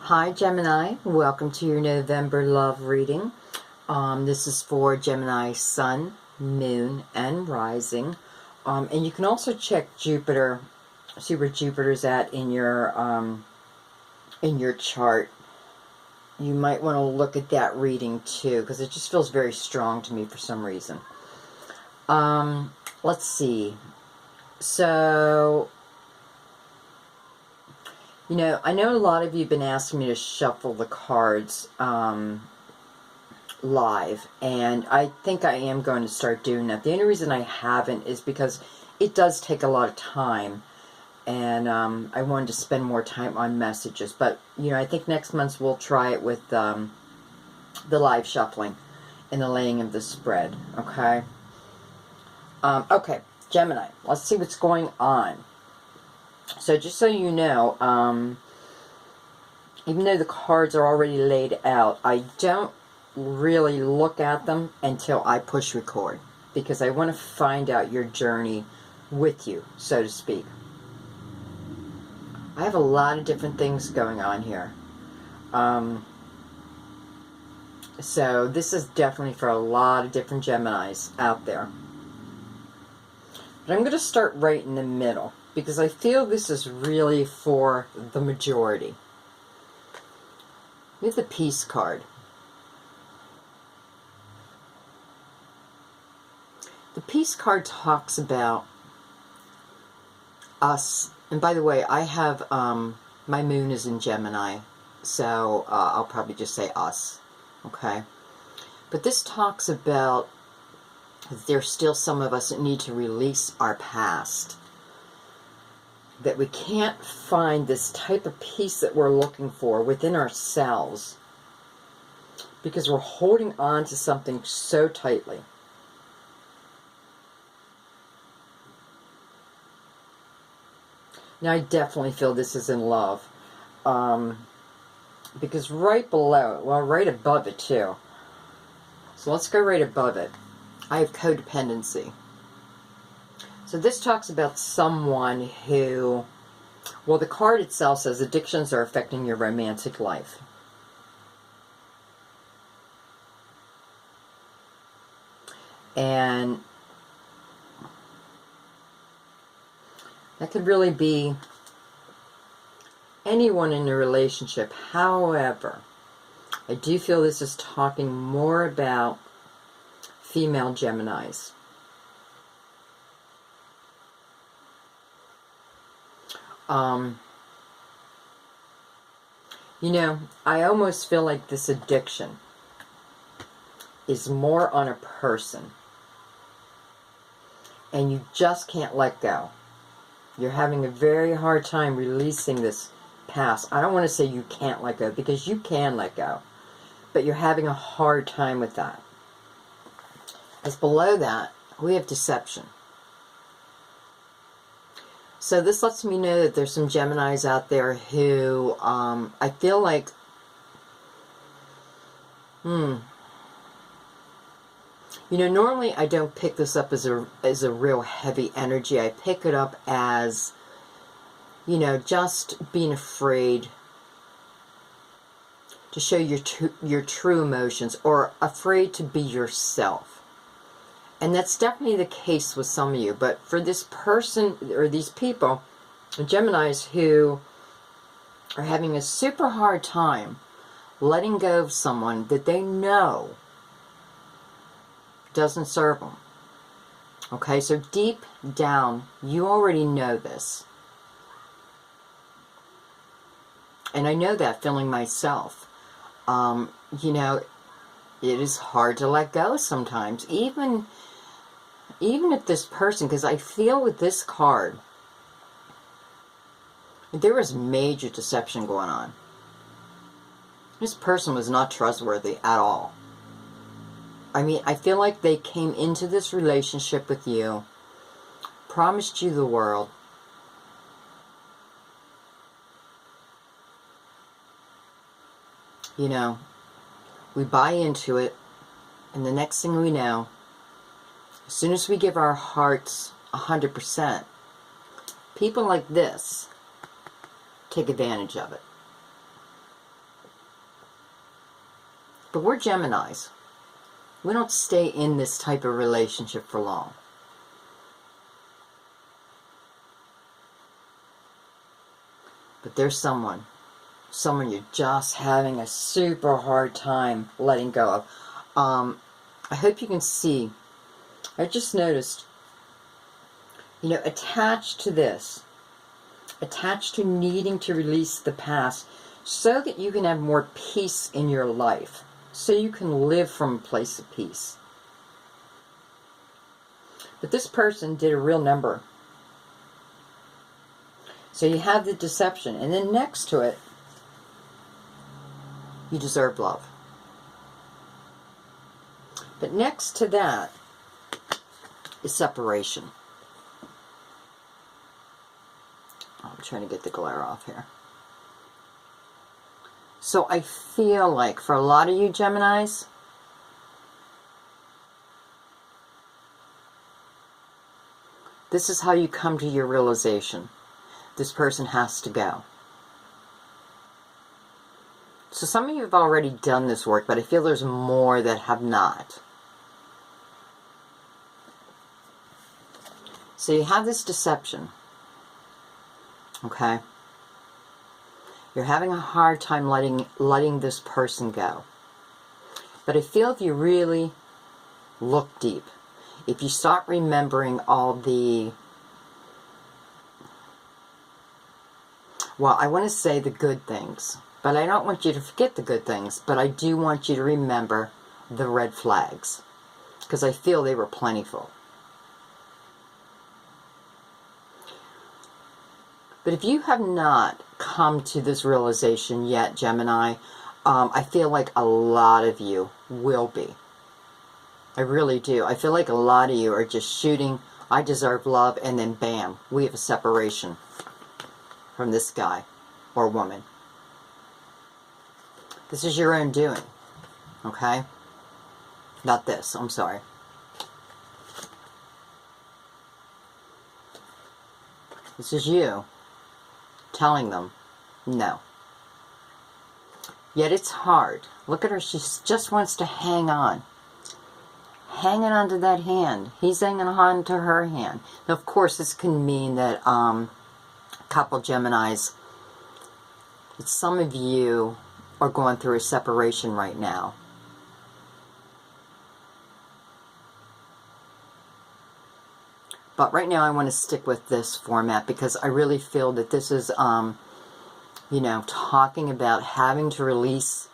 Hi Gemini, welcome to your November love reading. This is for Gemini Sun, Moon, and Rising. And you can also check Jupiter, see where Jupiter's at in your chart. You might want to look at that reading too, because it just feels very strong to me for some reason. Let's see. So, you know, I know a lot of you have been asking me to shuffle the cards live, and I think I am going to start doing that. The only reason I haven't is because it does take a lot of time, and I wanted to spend more time on messages. But, you know, I think next month we'll try it with the live shuffling and the laying of the spread, okay? Okay, Gemini, let's see what's going on. So just so you know, even though the cards are already laid out, I don't really look at them until I push record, because I want to find out your journey with you, so to speak. I have a lot of different things going on here. So this is definitely for a lot of different Geminis out there. But I'm going to start right in the middle, because I feel this is really for the majority. We have the Peace card. The Peace card talks about us. And by the way, I have, my moon is in Gemini, so I'll probably just say us, okay? But this talks about there's still some of us that need to release our past. That we can't find this type of peace that we're looking for within ourselves because we're holding on to something so tightly. Now, I definitely feel this is in love. Because right below, well, right above it too. So let's go right above it. I have codependency. So this talks about someone who, well, the card itself says addictions are affecting your romantic life. And that could really be anyone in a relationship. However, I do feel this is talking more about female Geminis. You know, I almost feel like this addiction is more on a person, and you just can't let go. You're having a very hard time releasing this past. I don't want to say you can't let go, because you can let go, but you're having a hard time with that. As below that, we have deception. So this lets me know that there's some Geminis out there who, I feel like, you know, normally I don't pick this up as a real heavy energy. I pick it up as, you know, just being afraid to show your true emotions, or afraid to be yourself. And that's definitely the case with some of you. But for this person, or these people, Geminis, who are having a super hard time letting go of someone that they know doesn't serve them. Okay, so deep down, you already know this. And I know that feeling myself. You know, it is hard to let go sometimes. Even if this person, because I feel with this card, there was major deception going on. This person was not trustworthy at all. I mean, I feel like they came into this relationship with you, promised you the world, you know, we buy into it, and the next thing we know, as soon as we give our hearts 100%, people like this take advantage of it. But we're Geminis. We don't stay in this type of relationship for long. But there's someone you're just having a super hard time letting go of. I hope you can see. I just noticed, you know, attached to this, attached to needing to release the past so that you can have more peace in your life, so you can live from a place of peace. But this person did a real number. So you have the deception, and then next to it, you deserve love. But next to that is separation. I'm trying to get the glare off here. So I feel like for a lot of you Geminis, this is how you come to your realization. This person has to go. So some of you have already done this work, but I feel there's more that have not. So you have this deception. Okay? You're having a hard time letting this person go. But I feel if you really look deep, if you start remembering all the, well, I want to say the good things, but I don't want you to forget the good things, but I do want you to remember the red flags, because I feel they were plentiful. But if you have not come to this realization yet, Gemini, I feel like a lot of you will be. I really do. I feel like a lot of you are just shooting, I deserve love, and then bam, we have a separation from this guy or woman. This is your own doing, okay? Not this, I'm sorry. This is you telling them no. Yet it's hard. Look at her, she just wants to hang on. Hanging on to that hand. He's hanging on to her hand. Now, of course, this can mean that a couple Geminis, some of you are going through a separation right now. But right now I want to stick with this format because I really feel that this is, you know, talking about having to release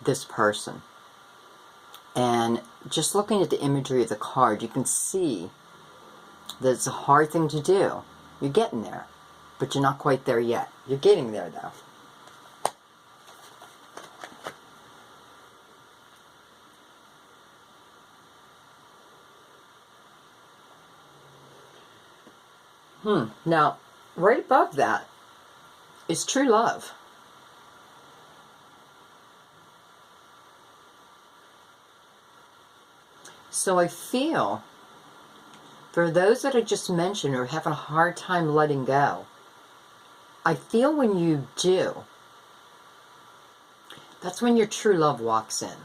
this person. And just looking at the imagery of the card, you can see that it's a hard thing to do. You're getting there, but you're not quite there yet. You're getting there, though. Now, right above that is true love. So I feel, for those that I just mentioned are having a hard time letting go, I feel when you do, that's when your true love walks in.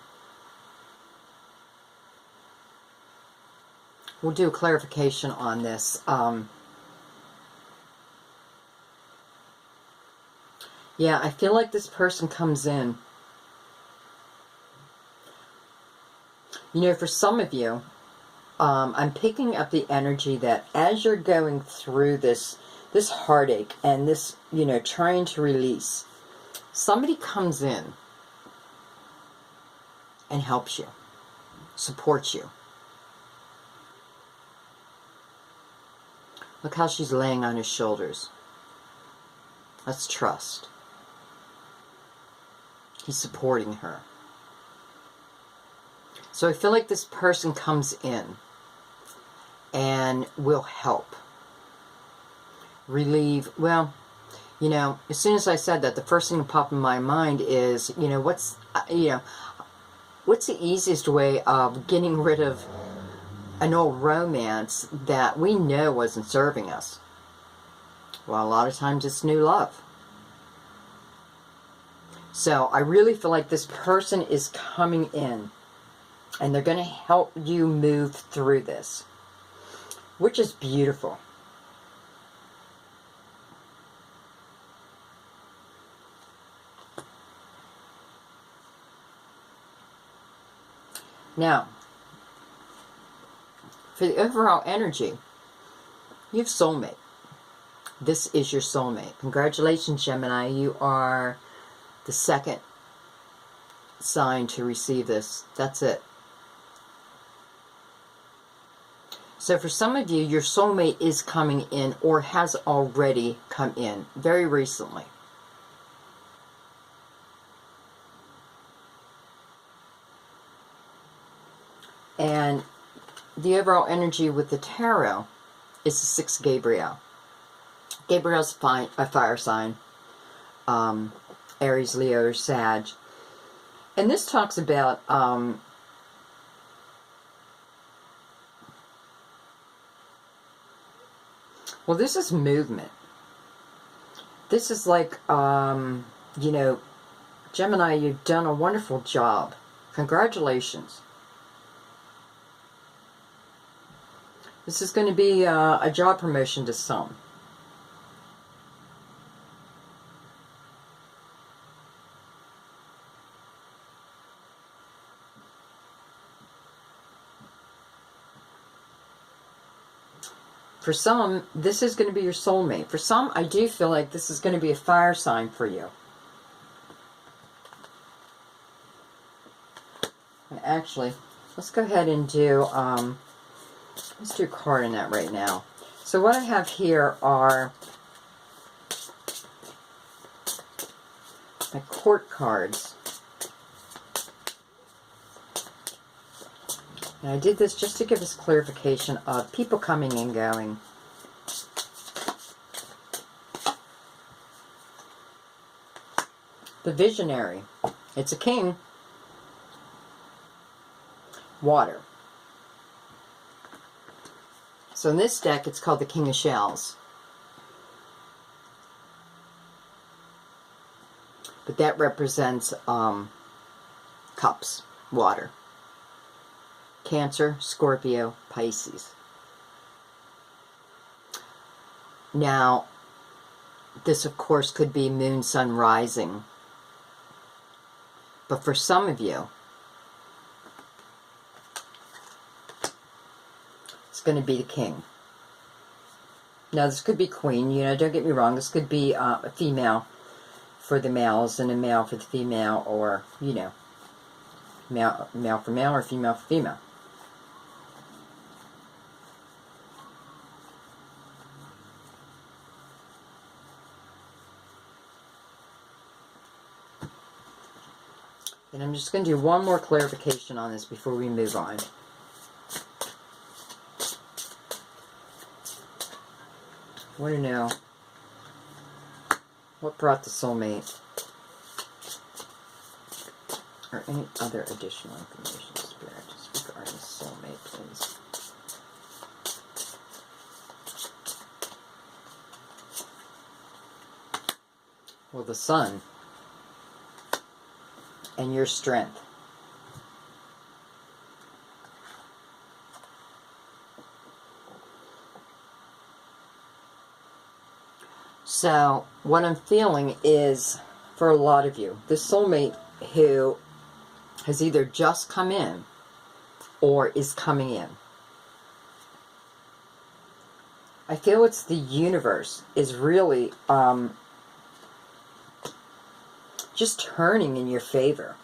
We'll do a clarification on this. Yeah, I feel like this person comes in. You know, for some of you, I'm picking up the energy that as you're going through this heartache and this, you know, trying to release, somebody comes in and helps you, supports you. Look how she's laying on his shoulders. That's trust. He's supporting her. So I feel like this person comes in and will help relieve. Well, you know, as soon as I said that, the first thing that popped in my mind is, you know, what's the easiest way of getting rid of an old romance that we know wasn't serving us? Well, a lot of times it's new love. So I really feel like this person is coming in and they're going to help you move through this, which is beautiful. Now, for the overall energy, you have soulmate. This is your soulmate. Congratulations, Gemini. You are the second sign to receive this. That's it. So for some of you, your soulmate is coming in or has already come in very recently. And the overall energy with the tarot is the 6 Gabriel. Gabriel's a fire sign. Aries, Leo, or Sag. And this talks about well, this is movement. This is like, you know, Gemini, you've done a wonderful job. Congratulations. This is going to be a job promotion to some. For some, this is going to be your soulmate. For some, I do feel like this is going to be a fire sign for you. And actually, let's go ahead and do, let's do a card in that right now. So what I have here are my court cards. And I did this just to give us clarification of people coming and going. The visionary. It's a king. Water. So in this deck, it's called the King of Shells. But that represents cups, water. Cancer, Scorpio, Pisces. Now, this of course could be moon, sun, rising. But for some of you, it's going to be the king. Now, this could be queen. You know, don't get me wrong. This could be a female for the males and a male for the female, or, you know, male for male or female for female. And I'm just going to do one more clarification on this before we move on. I want to know what brought the soulmate, or any other additional information, Spirit, just regarding soulmate, please. Well, the sun and your strength. So, what I'm feeling is, for a lot of you, this soulmate who has either just come in or is coming in. I feel it's the universe is really just turning in your favor.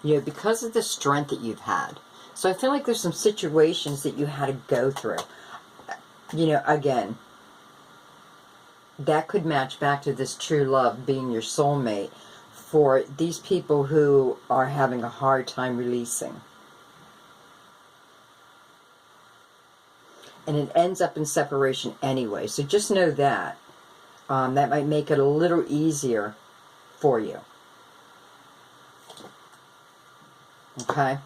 You know, because of the strength that you've had. So I feel like there's some situations that you had to go through. You know, again, that could match back to this true love being your soulmate for these people who are having a hard time releasing. And it ends up in separation anyway. So just know that. That might make it a little easier for you. Okay?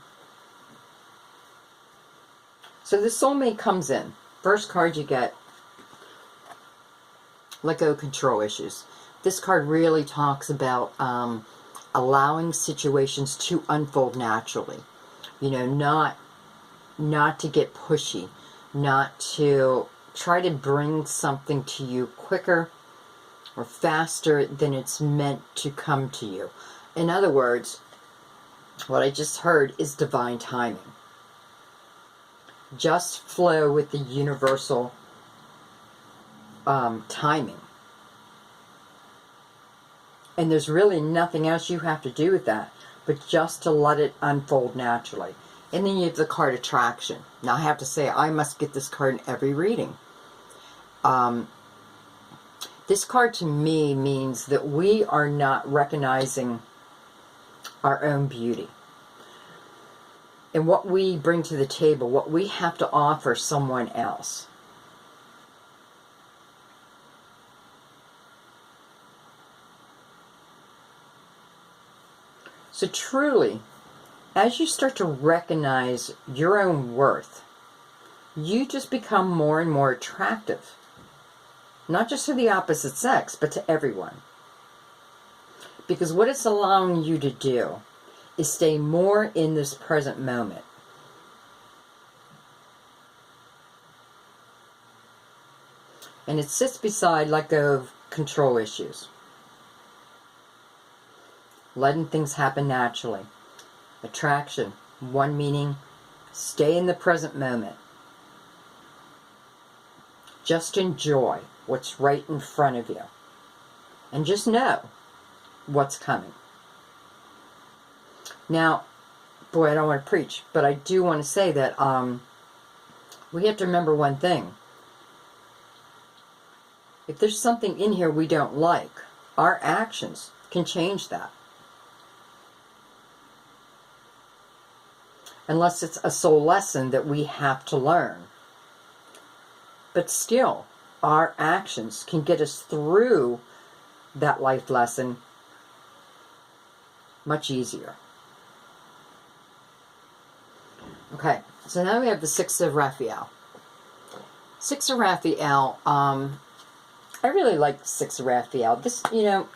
So the soulmate comes in. First card you get, let go of control issues. This card really talks about allowing situations to unfold naturally. You know, not to get pushy, not to try to bring something to you quicker or faster than it's meant to come to you. In other words, what I just heard is divine timing. Just flow with the universal timing. And there's really nothing else you have to do with that, but just to let it unfold naturally. And then you have the card attraction. Now I have to say, I must get this card in every reading. This card to me means that we are not recognizing our own beauty. And what we bring to the table, what we have to offer someone else. So truly, as you start to recognize your own worth, you just become more and more attractive. Not just to the opposite sex, but to everyone. Because what it's allowing you to do is stay more in this present moment. And it sits beside let go of control issues. Letting things happen naturally. Attraction, one meaning, stay in the present moment. Just enjoy what's right in front of you. And just know what's coming. Now, boy, I don't want to preach, but I do want to say that we have to remember one thing. If there's something in here we don't like, our actions can change that. Unless it's a soul lesson that we have to learn. But still, our actions can get us through that life lesson much easier. Okay, so now we have the Six of Raphael. Six of Raphael, I really like the Six of Raphael. This, you know,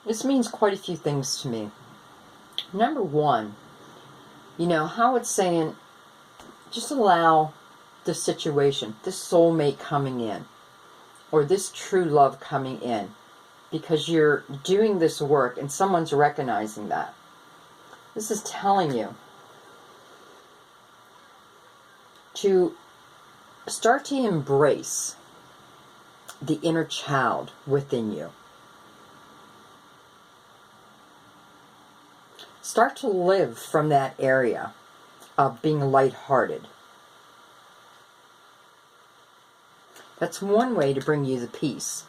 this means quite a few things to me. Number one, you know, how it's saying, just allow the situation, this soulmate coming in, or this true love coming in, because you're doing this work and someone's recognizing that. This is telling you to start to embrace the inner child within you. Start to live from that area of being lighthearted. That's one way to bring you the peace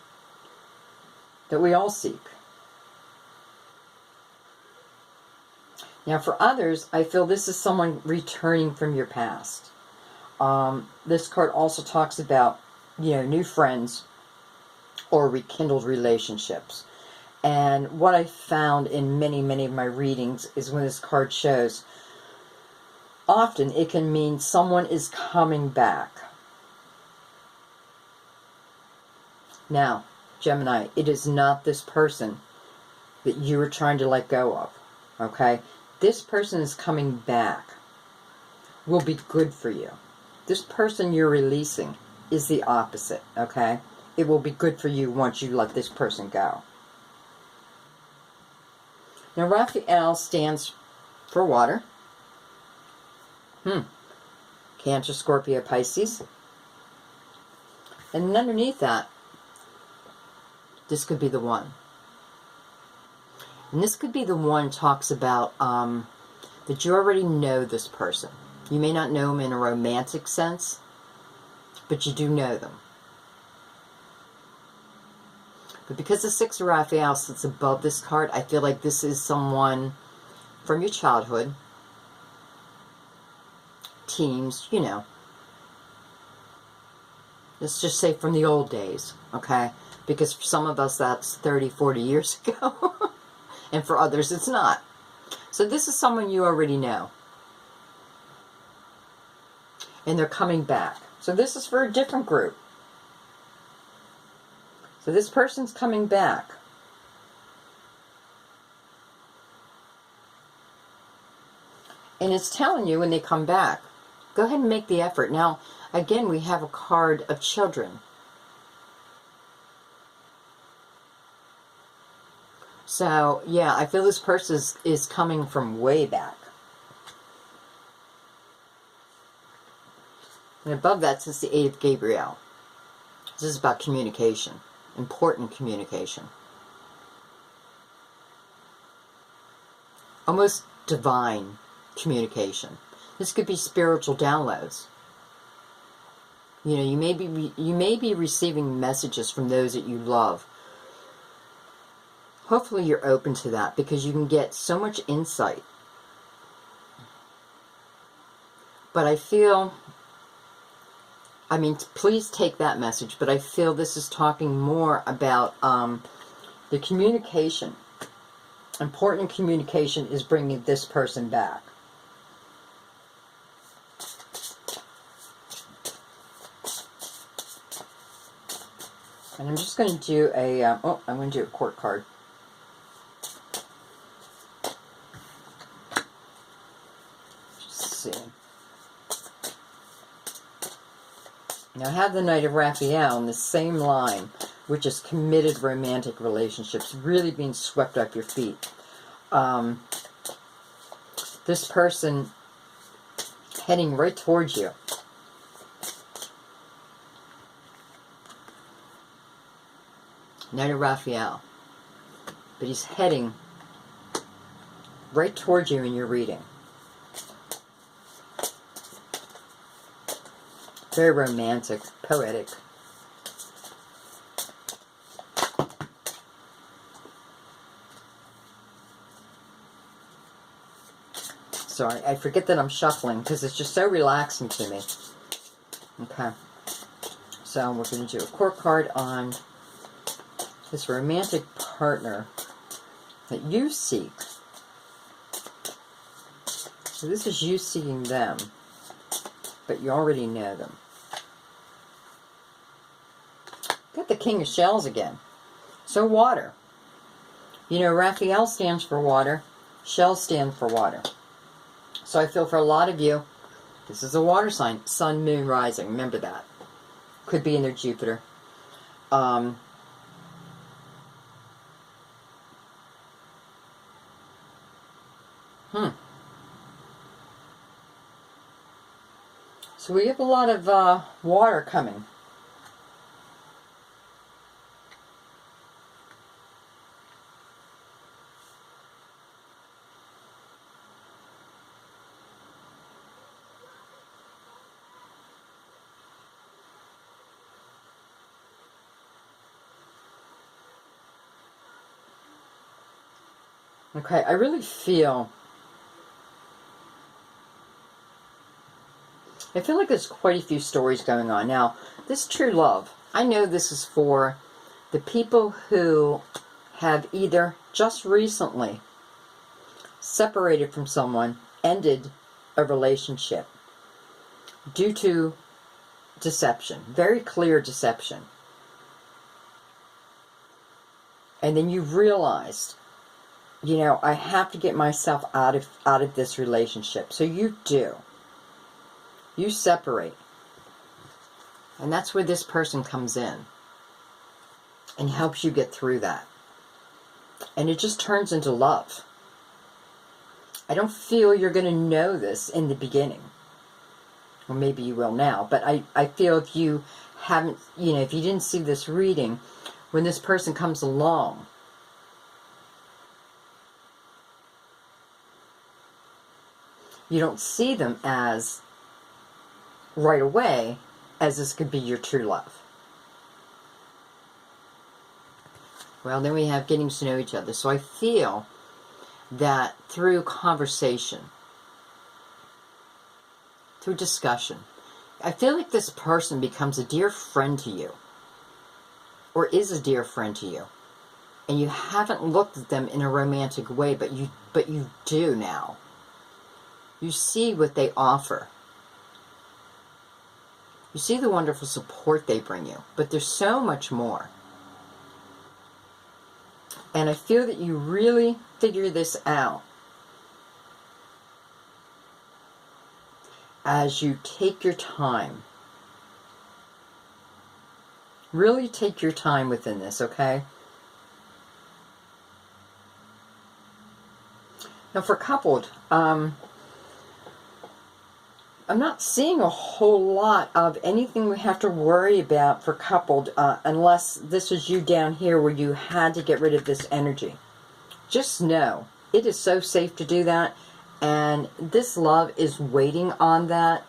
that we all seek. Now for others, I feel this is someone returning from your past. This card also talks about, you know, new friends or rekindled relationships. And what I found in many, many of my readings is when this card shows, often it can mean someone is coming back. Now, Gemini, it is not this person that you were trying to let go of, okay? This person is coming back, will be good for you. This person you're releasing is the opposite, okay? It will be good for you once you let this person go. Now, Raphael stands for water. Cancer, Scorpio, Pisces. And underneath that, this could be the one. And this could be the one talks about that you already know this person. You may not know them in a romantic sense, but you do know them. But because the Six of Raphael sits above this card, I feel like this is someone from your childhood, teens, you know. Let's just say from the old days, okay? Because for some of us that's 30, 40 years ago. And for others it's not. So this is someone you already know. And they're coming back. So So this is for a different group. So this person's coming back. And it's telling you when they come back, go ahead and make the effort. Now, again, we have a card of children. So, yeah, I feel this person is coming from way back. And above that says the 8 of Gabriel. This is about communication. Important communication. Almost divine communication. This could be spiritual downloads. You know, you may be receiving messages from those that you love. Hopefully you're open to that, because you can get so much insight. But I feel, I mean, please take that message, but I feel this is talking more about the communication. Important communication is bringing this person back. And I'm just going to do a, I'm going to do a court card. Just see. Now I have the Knight of Raphael in the same line, which is committed romantic relationships, really being swept up your feet. This person heading right towards you. Knight of Raphael. But he's heading right towards you in your reading. Very romantic, poetic. Sorry, I forget that I'm shuffling because it's just so relaxing to me. Okay. So we're going to do a court card on this romantic partner that you seek. So this is you seeking them, but you already know them. Got the King of Shells again. So water. You know, Raphael stands for water. Shells stand for water. So I feel for a lot of you, this is a water sign. Sun, moon, rising. Remember that. Could be in their Jupiter. So we have a lot of water coming. Okay, I really feel like there's quite a few stories going on. Now, this true love, I know this is for the people who have either just recently separated from someone, ended a relationship due to deception, very clear deception. And then you realized, you know, I have to get myself out of this relationship. So you do. You separate. And that's where this person comes in and helps you get through that. And it just turns into love. I don't feel you're going to know this in the beginning. Or maybe you will now. But I feel if you haven't, you know, if you didn't see this reading, when this person comes along, you don't see them as right away as this could be your true love. Well, then we have getting to know each other. So I feel that through conversation, through discussion, I feel like this person becomes a dear friend to you, or is a dear friend to you, and you haven't looked at them in a romantic way, but you do now. You see what they offer. You see the wonderful support they bring you. But there's so much more. And I feel that you really figure this out as you take your time. Really take your time within this, okay? Now for coupled, I'm not seeing a whole lot of anything we have to worry about for coupled, unless this is you down here where you had to get rid of this energy. Just know, it is so safe to do that, and this love is waiting on that.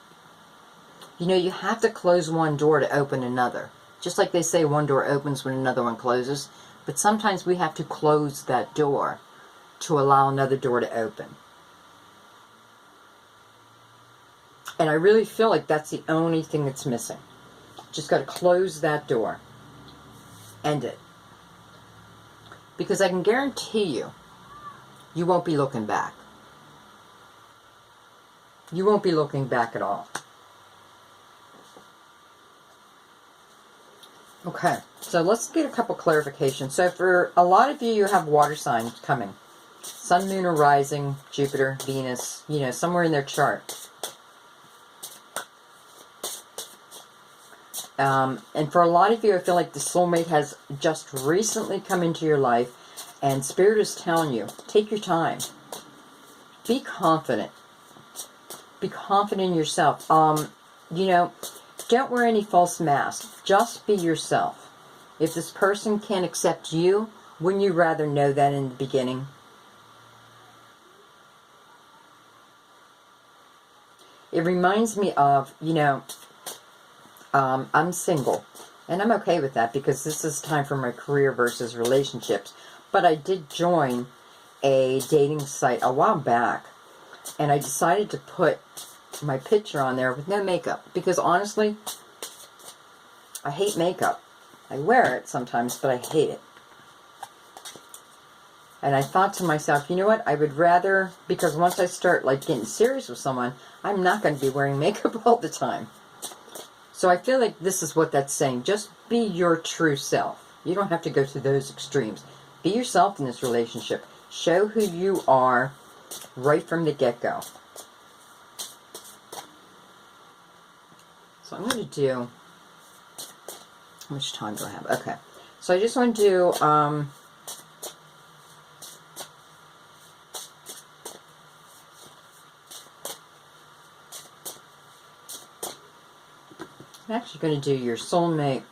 You know, you have to close one door to open another. Just like they say one door opens when another one closes. But sometimes we have to close that door to allow another door to open. And I really feel like that's the only thing that's missing. Just got to close that door. End it. Because I can guarantee you, you won't be looking back. You won't be looking back at all. Okay, so let's get a couple clarifications. So for a lot of you, you have water signs coming. Sun, Moon, or Rising, Jupiter, Venus, you know, somewhere in their chart. And for a lot of you, I feel like the soulmate has just recently come into your life, and Spirit is telling you, take your time. Be confident. Be confident in yourself. You know, don't wear any false masks. Just be yourself. If this person can't accept you, wouldn't you rather know that in the beginning? It reminds me of, you know, I'm single. And I'm okay with that because this is time for my career versus relationships. But I did join a dating site a while back. And I decided to put my picture on there with no makeup. Because honestly, I hate makeup. I wear it sometimes, but I hate it. And I thought to myself, you know what? I would rather, because once I start like getting serious with someone, I'm not going to be wearing makeup all the time. So I feel like this is what that's saying. Just be your true self. You don't have to go to those extremes. Be yourself in this relationship. Show who you are right from the get-go. So I'm going to do... How much time do I have? Okay. So I just want to do... I'm actually going to do your soulmate,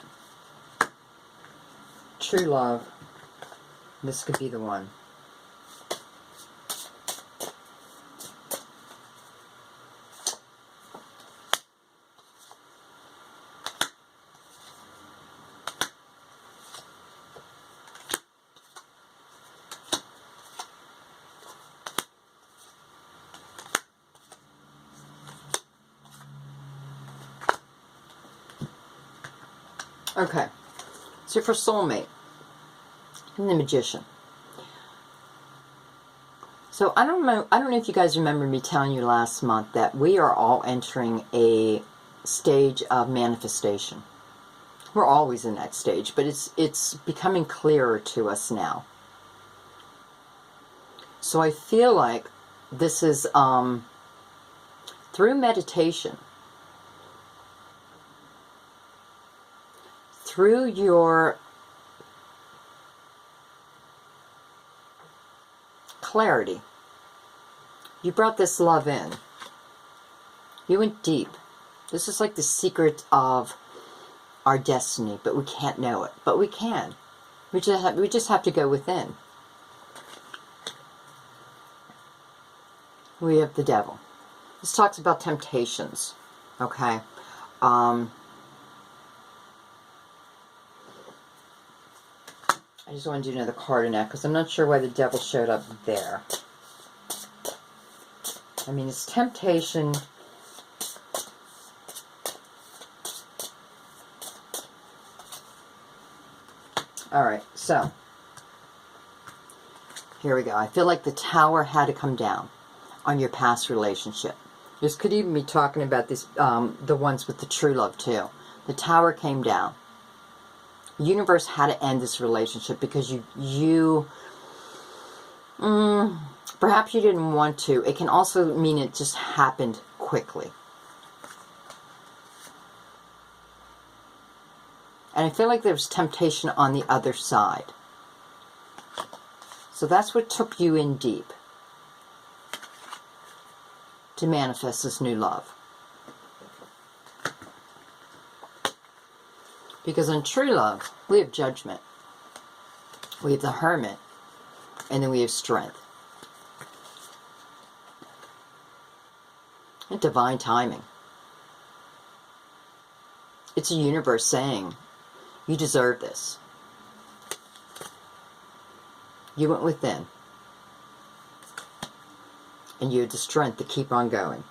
true love. This could be the one. Okay, so for soulmate and the Magician. So I don't know if you guys remember me telling you last month that we are all entering a stage of manifestation. We're always in that stage, but it's becoming clearer to us now. So I feel like this is through meditation, through your clarity, you brought this love in. You went deep. This is like the secret of our destiny, but we can't know it. But we can. We just have to go within. We have the Devil. This talks about temptations. Okay? I just want to do another card in that because I'm not sure why the Devil showed up there. I mean, it's temptation. Alright, so here we go. I feel like the Tower had to come down on your past relationship. This could even be talking about this, the ones with the true love too. The Tower came down. The universe had to end this relationship because perhaps you didn't want to. It can also mean it just happened quickly. And I feel like there was temptation on the other side. So that's what took you in deep to manifest this new love. Because in true love, we have judgment. We have the Hermit. And then we have strength. And divine timing. It's a universe saying, you deserve this. You went within. And you had the strength to keep on going.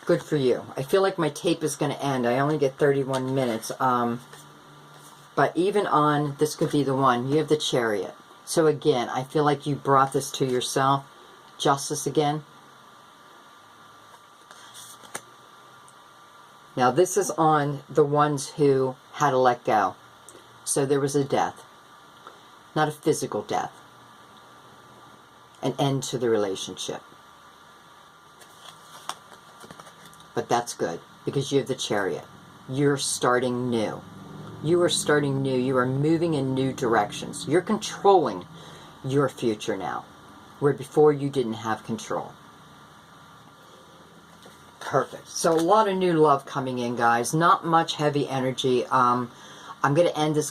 Good for you. I feel like my tape is going to end. I only get 31 minutes. But even on, this could be the one, you have the Chariot. So again, I feel like you brought this to yourself. Justice again. Now this is on the ones who had to let go. So there was a death. Not a physical death. An end to the relationship. But that's good, because you have the Chariot. You're starting new. You are starting new. You are moving in new directions. You're controlling your future now, where before you didn't have control. Perfect. So a lot of new love coming in, guys. Not much heavy energy. I'm going to end this